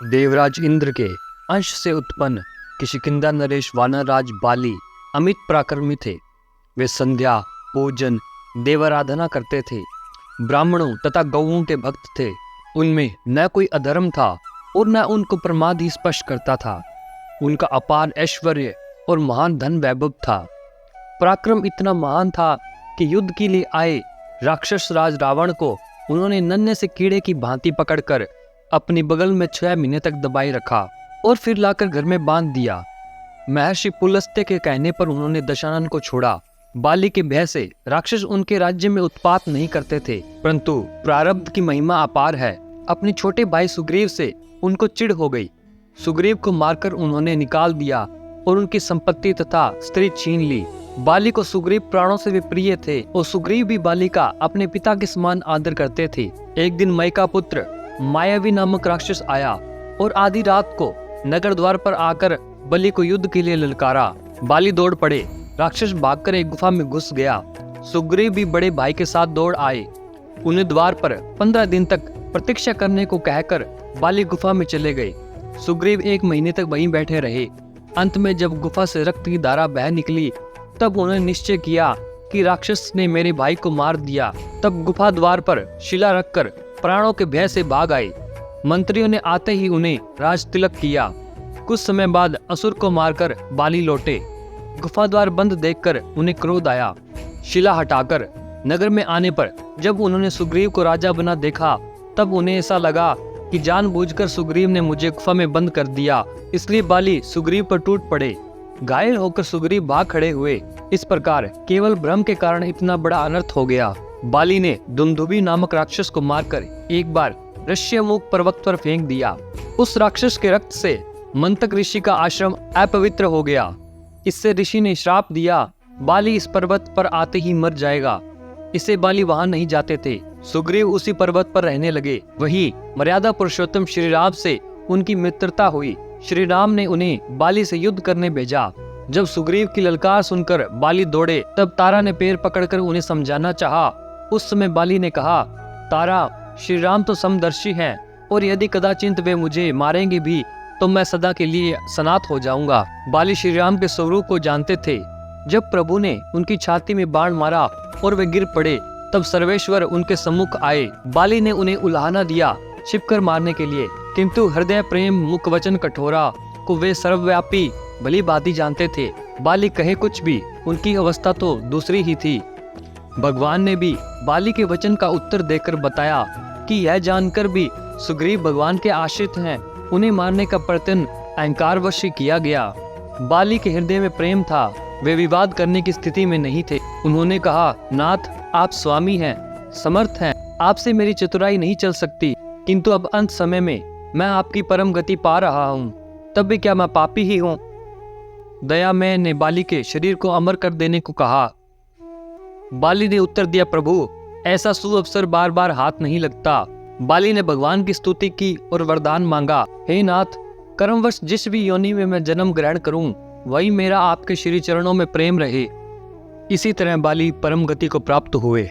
देवराज इंद्र के अंश से उत्पन्न किष्किंधा नरेश वानरराज बाली अमित पराक्रमी थे। वे संध्या, पूजन, देवाराधना करते थे। ब्राह्मणों तथा गौओं के भक्त थे। उनमें न कोई अधर्म था और न उनको प्रमाद ही स्पर्श करता था। उनका अपार ऐश्वर्य और महान धन वैभव था। पराक्रम इतना महान था कि युद्ध के लिए आए राक्षस राज रावण को उन्होंने नन्हे से कीड़े की भांति पकड़कर अपनी बगल में 6 महीने तक दबाए रखा और फिर लाकर घर में बांध दिया। महर्षि पुलस्त्य के कहने पर उन्होंने दशानन को छोड़ा। बाली के भय से राक्षस उनके राज्य में उत्पात नहीं करते थे, परंतु प्रारब्ध की महिमा अपार है। अपने छोटे भाई सुग्रीव से उनको चिढ़ हो गई। सुग्रीव को मारकर उन्होंने निकाल दिया और उनकी संपत्ति तथा स्त्री छीन ली। बाली को सुग्रीव प्राणों से भी प्रिय थे और सुग्रीव भी बाली का अपने पिता के समान आदर करते थे। एक दिन मई का पुत्र मायावी नामक राक्षस आया और आधी रात को नगर द्वार पर आकर बलि को युद्ध के लिए ललकारा। बाली दौड़ पड़े। राक्षस भागकर एक गुफा में घुस गया। सुग्रीव भी बड़े भाई के साथ दौड़ आए। उन्हें द्वार पर 15 दिन तक प्रतीक्षा करने को कहकर बाली गुफा में चले गए। सुग्रीव 1 महीने तक वहीं बैठे रहे। अंत में जब गुफा से रक्त की धारा बह निकली तब उन्होंने निश्चय किया कि राक्षस ने मेरे भाई को मार दिया। तब गुफा द्वार पर शिला रखकर प्राणों के भय से भाग आए। मंत्रियों ने आते ही उन्हें राज तिलक किया। कुछ समय बाद असुर को मारकर बाली लौटे। गुफा द्वार बंद देखकर उन्हें क्रोध आया। शिला हटाकर नगर में आने पर जब उन्होंने सुग्रीव को राजा बना देखा तब उन्हें ऐसा लगा कि जानबूझकर सुग्रीव ने मुझे गुफा में बंद कर दिया, इसलिए बाली सुग्रीव पर टूट पड़े। घायल होकर सुग्रीव भाग खड़े हुए। इस प्रकार केवल भ्रम के कारण इतना बड़ा अनर्थ हो गया। बाली ने दुंदुभी नामक राक्षस को मारकर एक बार ऋष्यमुख पर्वत पर फेंक दिया। उस राक्षस के रक्त से मंतक ऋषि का आश्रम अपवित्र हो गया। इससे ऋषि ने श्राप दिया, बाली इस पर्वत पर आते ही मर जाएगा। इससे बाली वहां नहीं जाते थे। सुग्रीव उसी पर्वत पर रहने लगे। वही मर्यादा पुरुषोत्तम श्री राम से उनकी मित्रता हुई। श्री राम ने उन्हें बाली से युद्ध करने भेजा। जब सुग्रीव की ललकार सुनकर बाली दौड़े तब तारा ने पैर पकड़कर उन्हें समझाना चाहा। उस समय बाली ने कहा, तारा, श्री राम तो समदर्शी हैं और यदि कदाचिंत वे मुझे मारेंगे भी तो मैं सदा के लिए सनाथ हो जाऊंगा। बाली श्री राम के स्वरूप को जानते थे। जब प्रभु ने उनकी छाती में बाण मारा और वे गिर पड़े तब सर्वेश्वर उनके सम्मुख आए। बाली ने उन्हें उलाहना दिया छिपकर मारने के लिए, किंतु हृदय प्रेम मुख वचन कठोरा को वे सर्वव्यापी भली भांति जानते थे। बाली कहे कुछ भी, उनकी अवस्था तो दूसरी ही थी। भगवान ने भी बाली के वचन का उत्तर देकर बताया कि यह जानकर भी सुग्रीव भगवान के आश्रित हैं, उन्हें मारने का प्रयत्न अहंकारवश किया गया। बाली के हृदय में प्रेम था, वे विवाद करने की स्थिति में नहीं थे। उन्होंने कहा, नाथ, आप स्वामी हैं, समर्थ हैं, आपसे मेरी चतुराई नहीं चल सकती, किंतु अब अंत समय में मैं आपकी परम गति पा रहा हूँ, तब भी क्या मैं पापी ही हूँ? दयामय ने बाली के शरीर को अमर कर देने को कहा। बाली ने उत्तर दिया, प्रभु, ऐसा सुअवसर बार बार हाथ नहीं लगता। बाली ने भगवान की स्तुति की और वरदान मांगा, हे नाथ, कर्मवश जिस भी योनि में मैं जन्म ग्रहण करूं वही मेरा आपके श्री चरणों में प्रेम रहे। इसी तरह बाली परम गति को प्राप्त हुए।